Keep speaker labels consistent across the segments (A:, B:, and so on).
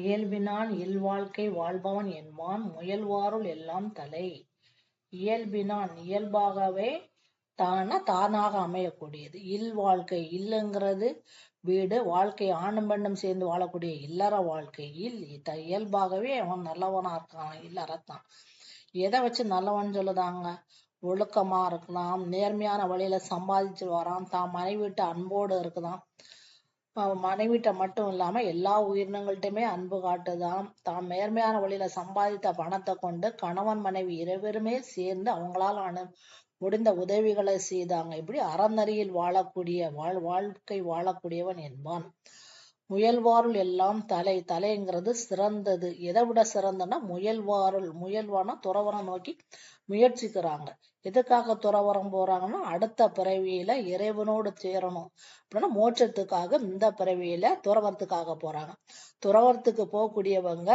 A: இயல்பினான் இல்வாழ்க்கை வாழ்பவன் என்பான் முயல்வாருள் எல்லாம் தலை. இயல்பினான் இயல்பாகவே தானாக அமையக்கூடியது. இல்வாழ்க்கை இல்லைங்கிறது வீடு, வாழ்க்கை ஆணும் பெண்ணும் சேர்ந்து வாழக்கூடிய இல்லற வாழ்க்கையில் இயல்பாகவே அவன் நல்லவனா இருக்கான். இல்லறத்தான் எதை வச்சு நல்லவன் சொல்லுதாங்க? ஒழுக்கமா இருக்கலாம், நேர்மையான வழியில சம்பாதிச்சு வரான், தான் மனைவிட்டு அன்போடு இருக்குதான், மனைவிட்ட மட்டும் இல்லாம எல்லா உயிரினங்கள்ட்டுமே அன்பு காட்டுதான், தான் நேர்மையான வழியில சம்பாதித்த பணத்தை கொண்டு கணவன் மனைவி இருவருமே சேர்ந்து அவங்களால முடிந்த உதவிகளை செய்தாங்க. இப்படி அறநெறியில் வாழக்கூடிய வாழ்க்கை வாழக்கூடியவன் என்பான். முயல்வாருள் எல்லாம் தலை. தலைங்கிறது சிறந்தது. எதை விட சிறந்தனா முயல்வாருள். முயல்வானா துறவரம் நோக்கி முயற்சிக்கிறாங்க. எதுக்காக துறவரம் போறாங்கன்னா அடுத்த பிறவியில இறைவனோடு சேரணும் அப்படின்னா மோட்சத்துக்காக இந்த பிறவியில துறவரத்துக்காக போறாங்க. துறவரத்துக்கு போகக்கூடியவங்க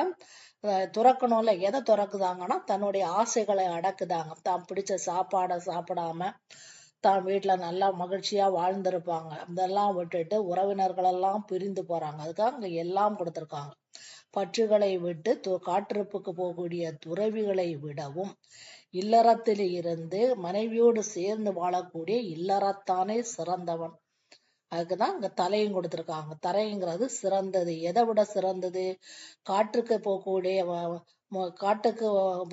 A: துறக்கணும்ல, எதை துறக்குதாங்கன்னா தன்னுடைய ஆசைகளை அடக்குதாங்க. தான் பிடிச்ச சாப்பாடை சாப்பிடாம தான் வீட்டுல நல்லா மகிழ்ச்சியா வாழ்ந்திருப்பாங்க, அதெல்லாம் விட்டுட்டு உறவினர்கள் எல்லாம் பிரிந்து போறாங்க. அதுக்காக அங்க எல்லாம் கொடுத்திருக்காங்க. பற்றுகளை விட்டு காட்டிருப்புக்கு போகக்கூடிய துறவிகளை விடவும் இல்லறத்தில் இருந்து மனைவியோடு சேர்ந்து வாழக்கூடிய இல்லறத்தானே சிறந்தவன். அதுக்குதான் இங்க தலையும் கொடுத்திருக்காங்க. தலைங்கிறது சிறந்தது. எதை விட சிறந்தது? காட்டுக்கு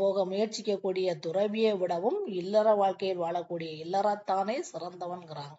A: போக முயற்சிக்கக்கூடிய துறவியை விடவும் இல்லற வாழ்க்கையில் வாழக்கூடிய இல்லறத்தானே சிறந்தவன்கிறாங்க.